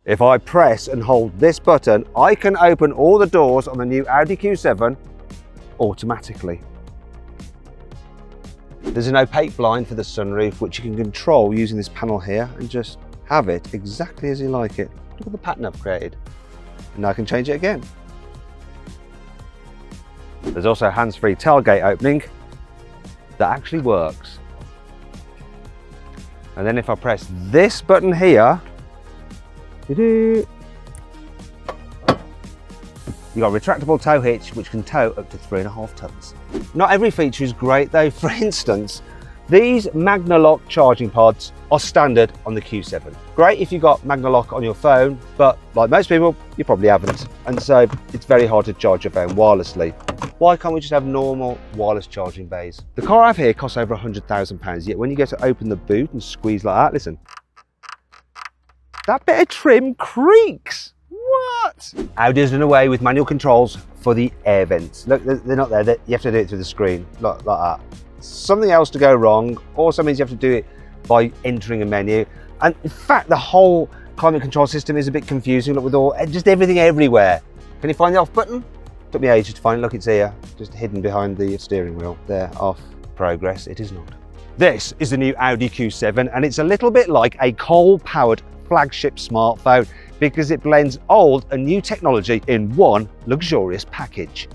If I press and hold this button, I can open all the doors on the new Audi Q7 automatically. There's an opaque blind for the sunroof, which you can control using this panel here and just have it exactly as you like it. Look at the pattern I've created. And now I can change it again. There's also a hands-free tailgate opening that actually works. And then if I press this button here, you got a retractable tow hitch which can tow up to 3.5 tons. Not every feature is great though. For instance, these Magna-Lock charging pods are standard on the Q7. Great if you got Magna-Lock on your phone, but like most people, you probably haven't. And so it's very hard to charge your phone wirelessly. Why can't we just have normal wireless charging bays? The car I have here costs over £100,000, yet when you go to open the boot and squeeze like that, listen, that bit of trim creaks. What? Audi's done away with manual controls for the air vents. Look, they're not there. You have to do it through the screen, like that. Something else to go wrong, or some means you have to do it by entering a menu. And in fact, the whole climate control system is a bit confusing. Look, with just everything everywhere. Can you find the off button? Took me ages to find it. Look, it's here, just hidden behind the steering wheel. There, off. Progress, it is not. This is the new Audi Q7, and it's a little bit like a coal-powered flagship smartphone because it blends old and new technology in one luxurious package.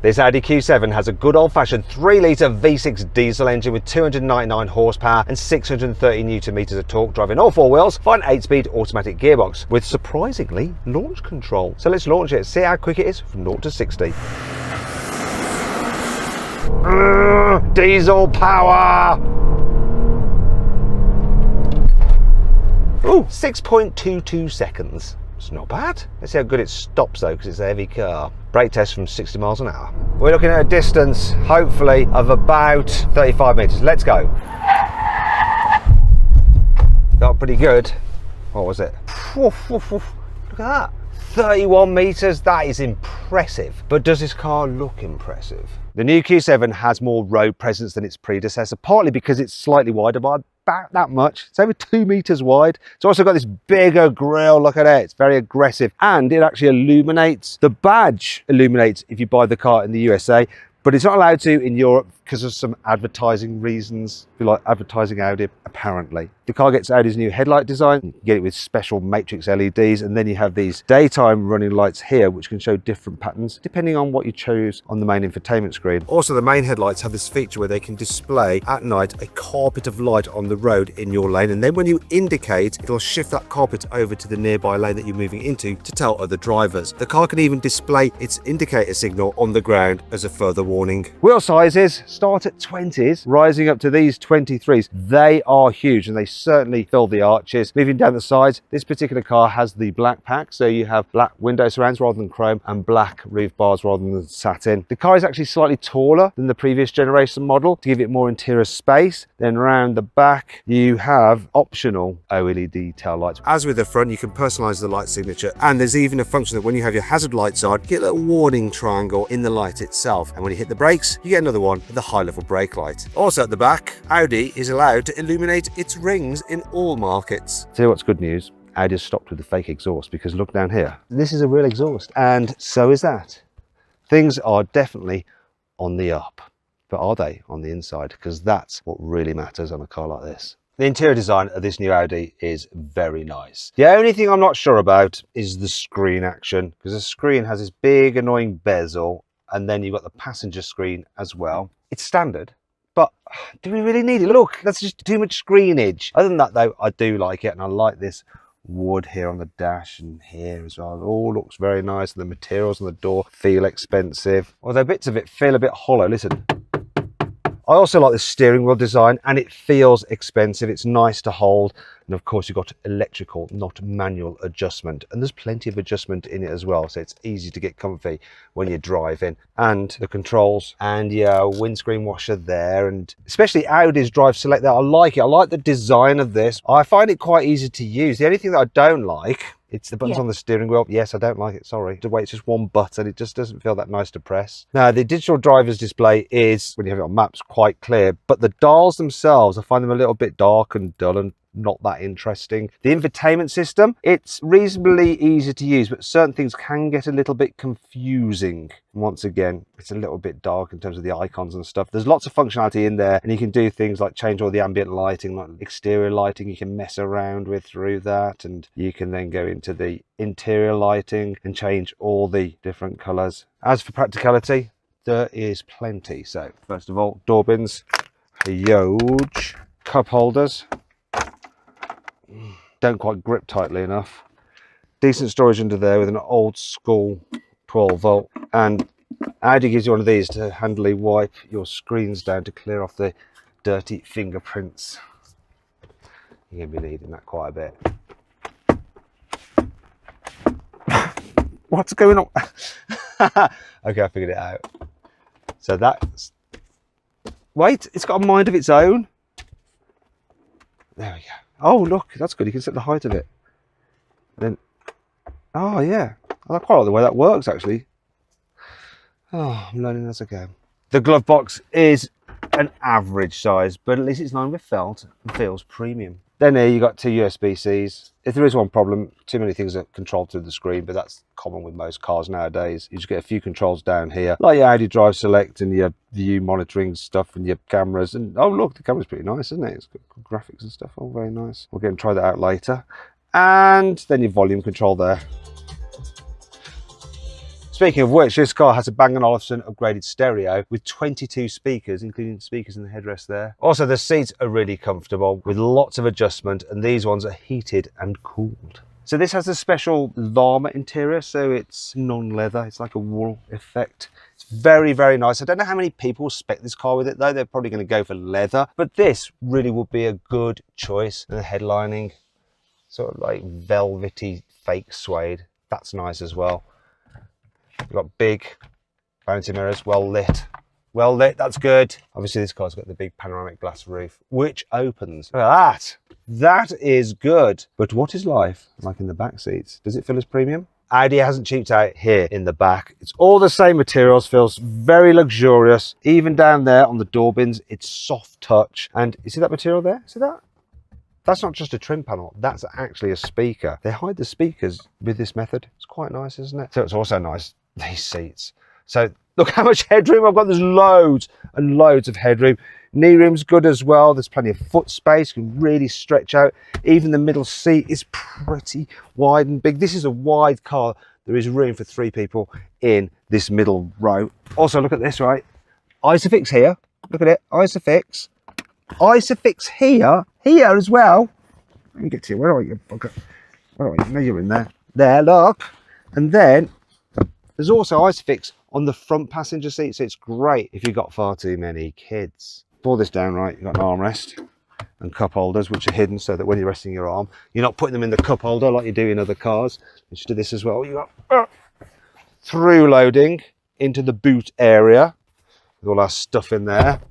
This Audi Q7 has a good old-fashioned 3-litre V6 diesel engine with 299 horsepower and 630 Nm of torque, driving all 4 wheels by an 8-speed automatic gearbox with surprisingly launch control. So let's launch it, see how quick it is from 0 to 60. Diesel power! Ooh, 6.22 seconds. It's not bad. Let's see how good it stops though, because it's a heavy car. Brake test from 60 miles an hour. We're looking at a distance, hopefully, of about 35 metres. Let's go. Felt pretty good. What was it? Look at that. 31 metres, that is impressive. But does this car look impressive? The new Q7 has more road presence than its predecessor, partly because it's slightly wider by about that much. It's over 2 meters wide. It's also got this bigger grille. Look at it. It's very aggressive. And it actually illuminates. The badge illuminates if you buy the car in the USA, but it's not allowed to in Europe because of some advertising reasons. If you like advertising Audi, apparently. The car gets Audi's new headlight design. You can get it with special matrix LEDs, and then you have these daytime running lights here, which can show different patterns depending on what you choose on the main infotainment screen. Also, the main headlights have this feature where they can display at night a carpet of light on the road in your lane, and then when you indicate, it'll shift that carpet over to the nearby lane that you're moving into to tell other drivers. The car can even display its indicator signal on the ground as a further warning. Wheel sizes start at 20s, rising up to these 23s. They are huge and they certainly fill the arches. Moving down the sides, this particular car has the black pack, so you have black window surrounds rather than chrome and black roof bars rather than satin. The car is actually slightly taller than the previous generation model to give it more interior space. Then around the back you have optional OLED tail lights. As with the front, you can personalize the light signature, and there's even a function that when you have your hazard lights on, you get a little warning triangle in the light itself, and when you hit the brakes you get another one with the high level brake light. Also at the back, Audi is allowed to illuminate its rings in all markets. Tell you what's good news, Audi has stopped with the fake exhaust, because look down here. This is a real exhaust, and so is that. Things are definitely on the up, but are they on the inside? Because that's what really matters on a car like this. The interior design of this new Audi is very nice. The only thing I'm not sure about is the screen action, because the screen has this big annoying bezel, and then you've got the passenger screen as well. It's standard, but do we really need it? Look, that's just too much screenage. Other than that though, I do like it, and I like this wood here on the dash and here as well. It all looks very nice, and the materials on the door feel expensive, although bits of it feel a bit hollow. Listen. I also like the steering wheel design, and it feels expensive. It's nice to hold. And of course, you've got electrical, not manual adjustment. And there's plenty of adjustment in it as well. So it's easy to get comfy when you're driving. And the controls and your windscreen washer there. And especially Audi's Drive Select there. I like it. I like the design of this. I find it quite easy to use. The only thing that I don't like, it's the buttons on the steering wheel. Yes, I don't like it, sorry. The way it's just one button, it just doesn't feel that nice to press. Now, the digital driver's display is, when you have it on maps, quite clear, but the dials themselves, I find them a little bit dark and dull and not that interesting. The infotainment system, it's reasonably easy to use, but certain things can get a little bit confusing. Once again, it's a little bit dark in terms of the icons and stuff. There's lots of functionality in there, and you can do things like change all the ambient lighting, like exterior lighting you can mess around with through that, and you can then go into the interior lighting and change all the different colours. As for practicality, there is plenty. So first of all, door bins, huge cup holders, don't quite grip tightly enough, decent storage under there with an old school 12 volt, and Audi gives you one of these to handily wipe your screens down to clear off the dirty fingerprints. You're going to be needing that quite a bit. What's going on? Okay, I figured it out. So that's... Wait, it's got a mind of its own. There we go. Oh, look, that's good. You can set the height of it. Then, oh, yeah. I quite like the way that works, actually. Oh, I'm learning as I go. The glove box is an average size, but at least it's lined with felt and feels premium. Then here you got two USB-Cs. If there is one problem, too many things are controlled through the screen, but that's common with most cars nowadays. You just get a few controls down here, like your Audi Drive Select and your view monitoring stuff and your cameras. And oh look, the camera's pretty nice, isn't it? It's got good graphics and stuff. Oh, very nice. We'll get and try that out later. And then your volume control there. Speaking of which, this car has a Bang & Olufsen upgraded stereo with 22 speakers, including speakers in the headrest there. Also, the seats are really comfortable with lots of adjustment, and these ones are heated and cooled. So this has a special llama interior, so it's non-leather. It's like a wool effect. It's very, very nice. I don't know how many people spec this car with it though. They're probably going to go for leather, but this really would be a good choice. And the headlining, sort of like velvety fake suede. That's nice as well. You've got big vanity mirrors, well lit. Well lit, that's good. Obviously this car's got the big panoramic glass roof, which opens. Look at that. That is good. But what is life like in the back seats? Does it feel as premium? Audi hasn't cheaped out here in the back. It's all the same materials, feels very luxurious. Even down there on the door bins, it's soft touch. And you see that material there? See that? That's not just a trim panel, that's actually a speaker. They hide the speakers with this method. It's quite nice, isn't it? So it's also nice, these seats. So look how much headroom I've got. There's loads and loads of headroom. Knee room's good as well. There's plenty of foot space. You can really stretch out. Even the middle seat is pretty wide and big. This is a wide car. There is room for 3 people in this middle row. Also, look at this, right? Isofix here. Look at it, Isofix. Isofix here as well. Let me get to you. Where are you? Okay. Where are you? No, you're in there. There, look. And then there's also Isofix on the front passenger seat, so it's great if you've got far too many kids. Pull this down, right? You've got an armrest and cup holders, which are hidden so that when you're resting your arm, you're not putting them in the cup holder like you do in other cars. You should do this as well. You've got through loading into the boot area with all our stuff in there.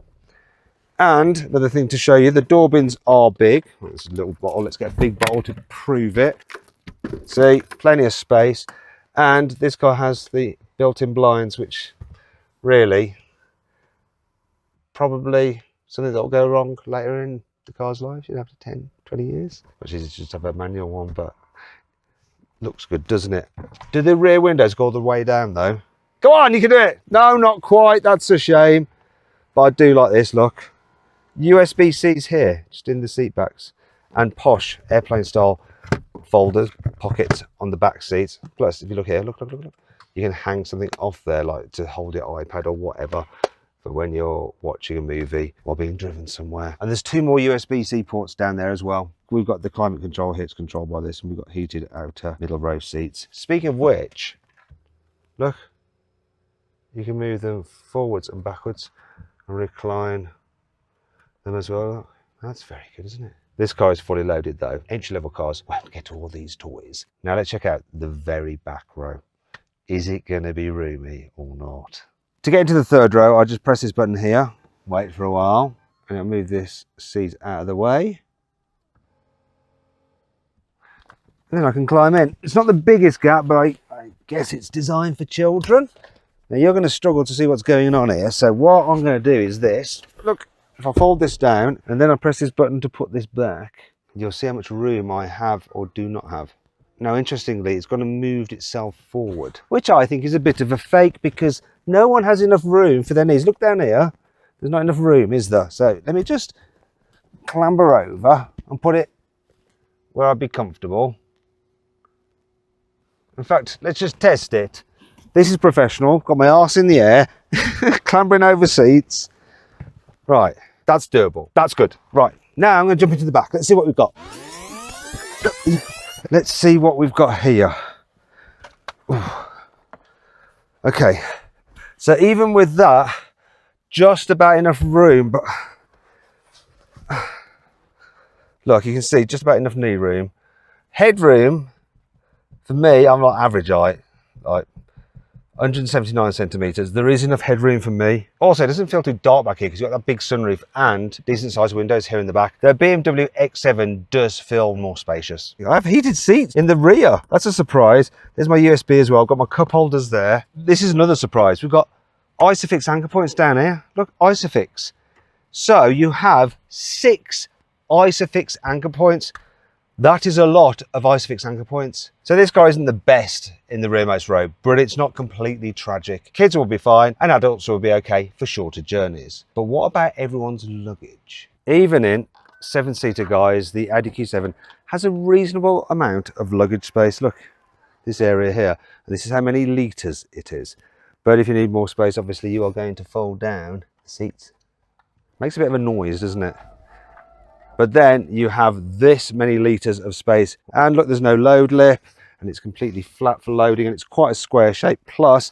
And another thing to show you, the door bins are big. It's a little bottle. Let's get a big bottle to prove it. See, plenty of space. And this car has the built-in blinds, which really probably something that will go wrong later in the car's life. You'd have to 10, 20 years. Which is just have a manual one, but looks good, doesn't it? Do the rear windows go all the way down though? Go on, you can do it. No, not quite. That's a shame. But I do like this, look. USB seats here, just in the seat backs, and posh airplane style folders, pockets on the back seats. Plus, if you look here, look, you can hang something off there, like to hold your iPad or whatever, for when you're watching a movie or being driven somewhere. And there's 2 more USB-C ports down there as well. We've got the climate control here, it's controlled by this, and we've got heated outer middle row seats. Speaking of which, look, you can move them forwards and backwards and recline them as well. That's very good, isn't it? This car is fully loaded though. Entry-level cars won't get all these toys. Now let's check out the very back row. Is it going to be roomy or not? To get into the 3rd row, I just press this button here, wait for a while, and I'll move this seat out of the way. And then I can climb in. It's not the biggest gap, but I guess it's designed for children. Now you're going to struggle to see what's going on here, so what I'm going to do is this. Look. If I fold this down and then I press this button to put this back, You'll see how much room I have or do not have. Now, interestingly, it's gone and moved itself forward, which I think is a bit of a fake because no one has enough room for their knees. Look down here. There's not enough room, is there? So let me just clamber over and put it where I'd be comfortable. In fact, let's just test it. This is professional. Got my arse in the air, clambering over seats. Right, that's doable. That's good. Right, now I'm going to jump into the back. Let's see what we've got. Let's see what we've got here. Ooh. Okay, so even with that, just about enough room, but look, you can see just about enough knee room. Headroom, for me, I'm not average height, like 179 centimetres. There is enough headroom for me. Also, it doesn't feel too dark back here because you've got that big sunroof and decent sized windows here in the back. The BMW X7 does feel more spacious. I have heated seats in the rear. That's a surprise. There's my USB as well. I've got my cup holders there. This is another surprise. We've got Isofix anchor points down here. Look, Isofix. So you have 6 Isofix anchor points. That is a lot of Isofix anchor points. So this car isn't the best in the rearmost row, but it's not completely tragic. Kids will be fine and adults will be okay for shorter journeys. But what about everyone's luggage? Even in 7-seater guys, the Audi Q7 has a reasonable amount of luggage space. Look, this area here. And this is how many litres it is. But if you need more space, obviously you are going to fold down the seats. Makes a bit of a noise, doesn't it? But then you have this many litres of space. And look, there's no load lip and it's completely flat for loading and it's quite a square shape. Plus,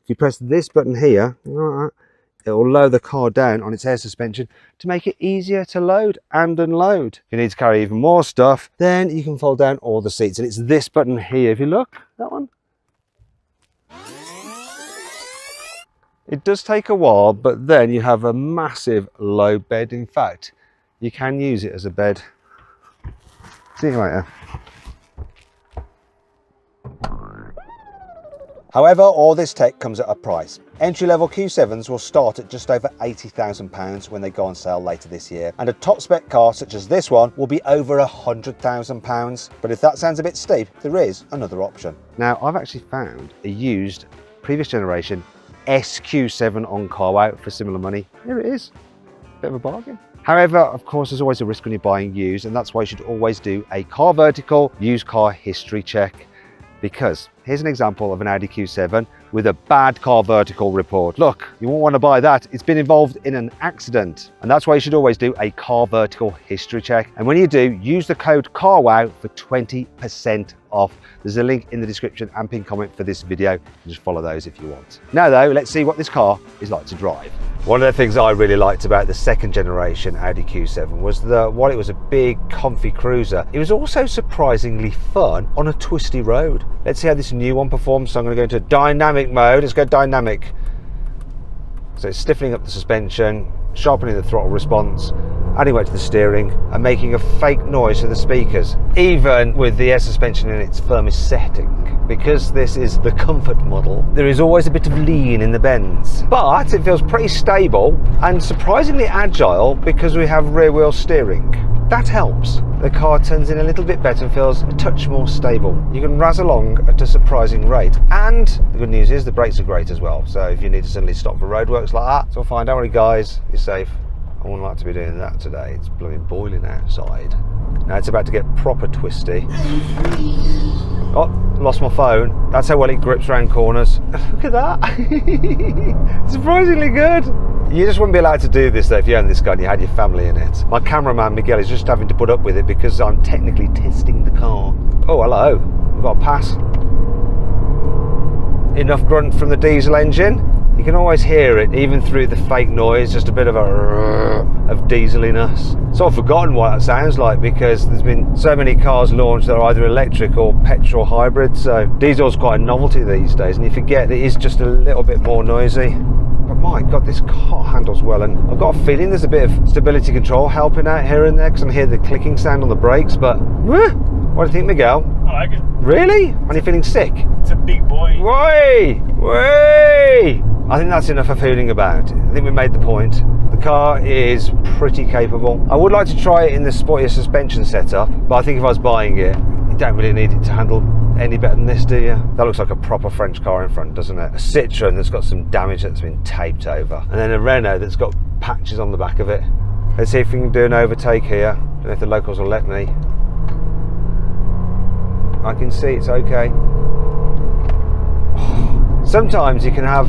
if you press this button here, it will lower the car down on its air suspension to make it easier to load and unload. If you need to carry even more stuff, then you can fold down all the seats. And it's this button here, if you look, that one. It does take a while, but then you have a massive low bed. In fact, you can use it as a bed. See you later. However, all this tech comes at a price. Entry-level Q7s will start at just over £80,000 when they go on sale later this year, and a top-spec car such as this one will be over £100,000. But if that sounds a bit steep, there is another option. Now, I've actually found a used, previous generation SQ7 on CarWow for similar money. Here it is. Bit of a bargain. However, of course, there's always a risk when you're buying used, and that's why you should always do a car vertical used car history check. Because here's an example of an Audi Q7 with a bad car vertical report. Look, you won't want to buy that. It's been involved in an accident. And that's why you should always do a car vertical history check. And when you do, use the code CARWOW for 20% off. There's a link in the description and pinned comment for this video. You can just follow those if you want. Now though, let's see what this car is like to drive. One of the things I really liked about the second generation Audi Q7 was that while it was a big, comfy cruiser, it was also surprisingly fun on a twisty road. Let's see how this new one performs. So I'm going to go into dynamic mode. Let's go dynamic. So it's stiffening up the suspension, sharpening the throttle response, adding weight to the steering, and making a fake noise to the speakers, even with the air suspension in its firmest setting. Because this is the comfort model, there is always a bit of lean in the bends, but it feels pretty stable and surprisingly agile because we have rear wheel steering. That helps. The car turns in a little bit better and feels a touch more stable. You can razz along at a surprising rate. And the good news is the brakes are great as well. So if you need to suddenly stop for roadworks like that, it's all fine. Don't worry guys, you're safe. I wouldn't like to be doing that today. It's blooming boiling outside. Now it's about to get proper twisty. Oh, lost my phone. That's how well it grips around corners. Look at that. Surprisingly good. You just wouldn't be allowed to do this though if you owned this car and you had your family in it. My cameraman Miguel is just having to put up with it because I'm technically testing the car. Oh, hello. We've got a pass. Enough grunt from the diesel engine. You can always hear it, even through the fake noise, just a bit of dieseliness. So I've forgotten what that sounds like because there's been so many cars launched that are either electric or petrol hybrid, so diesel's quite a novelty these days, and you forget it is just a little bit more noisy. But my God, this car handles well, and I've got a feeling there's a bit of stability control helping out here and there because I can hear the clicking sound on the brakes, but what do you think, Miguel? I like it. Really? Are you feeling sick? It's a big boy. Way! I think that's enough of fooling about. I think we made the point. The car is pretty capable. I would like to try it in the sportier suspension setup, but I think if I was buying it, you don't really need it to handle any better than this, do you? That looks like a proper French car in front, doesn't it? A Citroen that's got some damage that's been taped over, and then a Renault that's got patches on the back of it. Let's see if we can do an overtake here. Don't know if the locals will let me. I can see it's okay. Sometimes you can have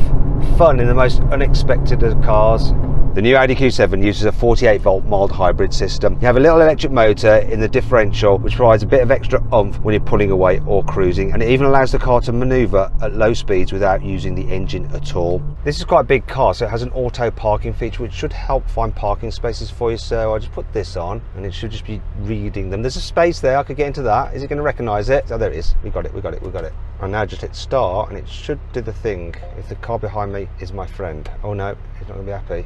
fun in the most unexpected of cars. The new Audi Q7 uses a 48 volt mild hybrid system. You have a little electric motor in the differential which provides a bit of extra oomph when you're pulling away or cruising, and it even allows the car to manoeuvre at low speeds without using the engine at all. This is quite a big car, so it has an auto parking feature which should help find parking spaces for you. So I just put this on and it should just be reading them. There's a space there, I could get into that. Is it going to recognise it? Oh, there it is. We got it. I now just hit start and it should do the thing if the car behind me is my friend. Oh no, he's not going to be happy.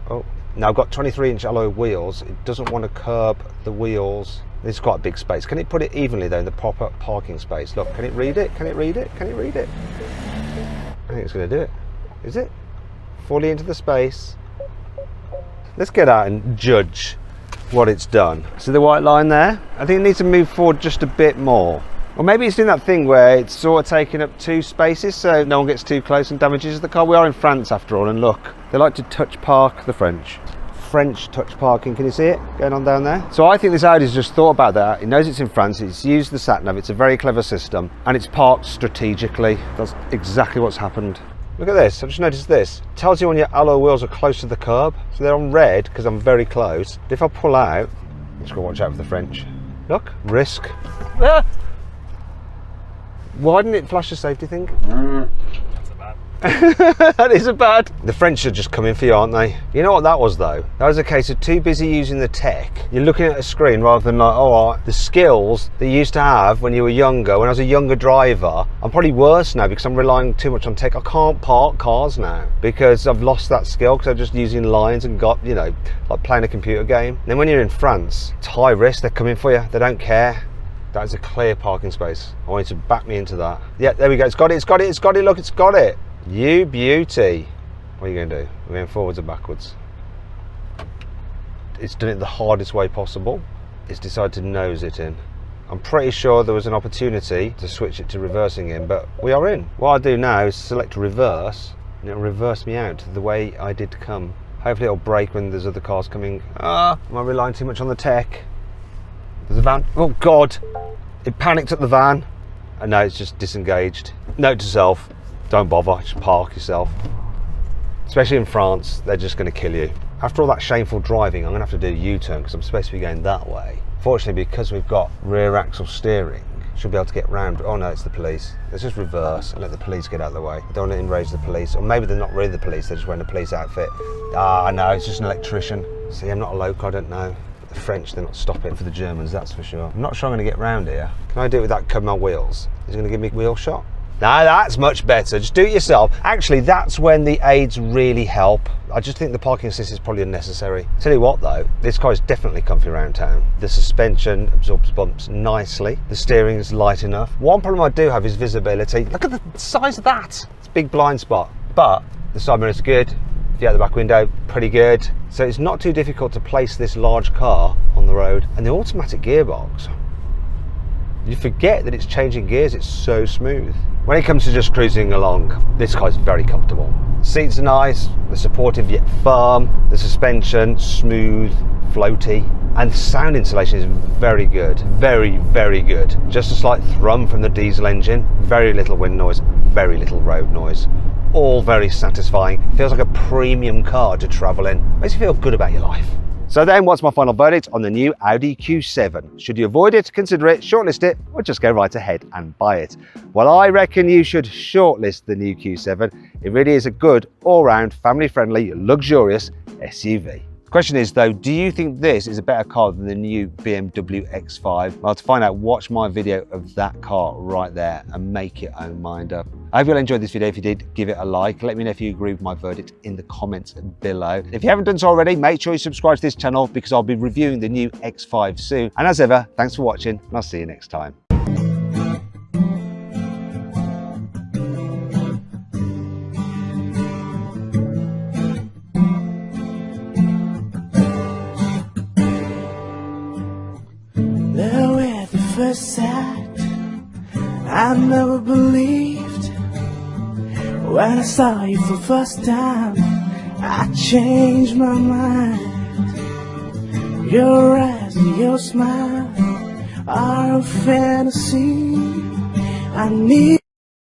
Oh. Now I've got 23-inch alloy wheels. It doesn't want to curb the wheels. This is quite a big space. Can it put it evenly though in the proper parking space? Look, can it read it? Can it read it? Can it read it? I think it's going to do it. Is it? Fully into the space. Let's get out and judge what it's done. See the white line there? I think it needs to move forward just a bit more. Or maybe it's doing that thing where it's sort of taking up 2 spaces so no one gets too close and damages the car. We are in France after all, and look, they like to touch park, the French touch parking. Can you see it going on down there? So I think this Audi's just thought about that. It knows it's in France, it's used the sat nav, it's a very clever system, and it's parked strategically. That's exactly what's happened. Look at this, I just noticed this. It tells you when your alloy wheels are close to the curb. So they're on red because I'm very close. But if I pull out, I'm just gonna watch out for the French. Look, risk. Ah! Why didn't it flash the safety thing? That's a bad. That is a bad. The French are just coming for you, aren't they? You know what that was though? That was a case of too busy using the tech. You're looking at a screen rather than like, oh, the skills that you used to have when you were younger. When I was a younger driver, I'm probably worse now because I'm relying too much on tech. I can't park cars now because I've lost that skill because I'm just using lines and got, you know, like playing a computer game. And then when you're in France, it's high risk. They're coming for you. They don't care. That is a clear parking space. I want you to back me into that. Yeah, there we go. It's got it, it's got it, it's got it. Look, it's got it. You beauty. What are you going to do? We're going forwards or backwards? It's done it the hardest way possible. It's decided to nose it in. I'm pretty sure there was an opportunity to switch it to reversing in, but we are in. What I'll do now is select reverse, and it'll reverse me out the way I did come. Hopefully it'll brake when there's other cars coming. Am I relying too much on the tech? There's a van. Oh God! It panicked at the van. And now it's just disengaged. Note to self, don't bother, just park yourself. Especially in France, they're just going to kill you. After all that shameful driving, I'm going to have to do a U-turn because I'm supposed to be going that way. Fortunately, because we've got rear axle steering, should be able to get round. Oh no, it's the police. Let's just reverse and let the police get out of the way. I don't want to enrage the police. Or maybe they're not really the police, they're just wearing a police outfit. Ah, no, it's just an electrician. See, I'm not a local, I don't know. The French, they're not stopping for the Germans, that's for sure. I'm not sure I'm going to get round here. Can I do it without covering my wheels? Is it going to give me a wheel shot? No, that's much better. Just do it yourself. Actually, that's when the aids really help. I just think the parking assist is probably unnecessary. Tell you what though, this car is definitely comfy around town. The suspension absorbs bumps nicely. The steering is light enough. One problem I do have is visibility. Look at the size of that. It's a big blind spot. But the side mirror is good. If you out the back window, pretty good. So it's not too difficult to place this large car on the road. And the automatic gearbox, you forget that it's changing gears, it's so smooth. When it comes to just cruising along, this car is very comfortable. Seats are nice, they're supportive yet firm, the suspension, smooth, floaty, and the sound insulation is very good, very, very good. Just a slight thrum from the diesel engine, very little wind noise, very little road noise. All very satisfying. Feels like a premium car to travel in. Makes you feel good about your life. So then, what's my final verdict on the new Audi Q7? Should you avoid it, consider it, shortlist it, or just go right ahead and buy it? Well, I reckon you should shortlist the new Q7. It really is a good, all-round, family-friendly, luxurious SUV. The question is though, do you think this is a better car than the new BMW X5? Well, to find out, watch my video of that car right there and make your own mind up. I hope you'll enjoy this video. If you did, give it a like. Let me know if you agree with my verdict in the comments below. If you haven't done so already, make sure you subscribe to this channel because I'll be reviewing the new X5 soon. And as ever, thanks for watching and I'll see you next time. first sight, I never believed. When I saw you for the first time, I changed my mind. Your eyes and your smile are a fantasy. I need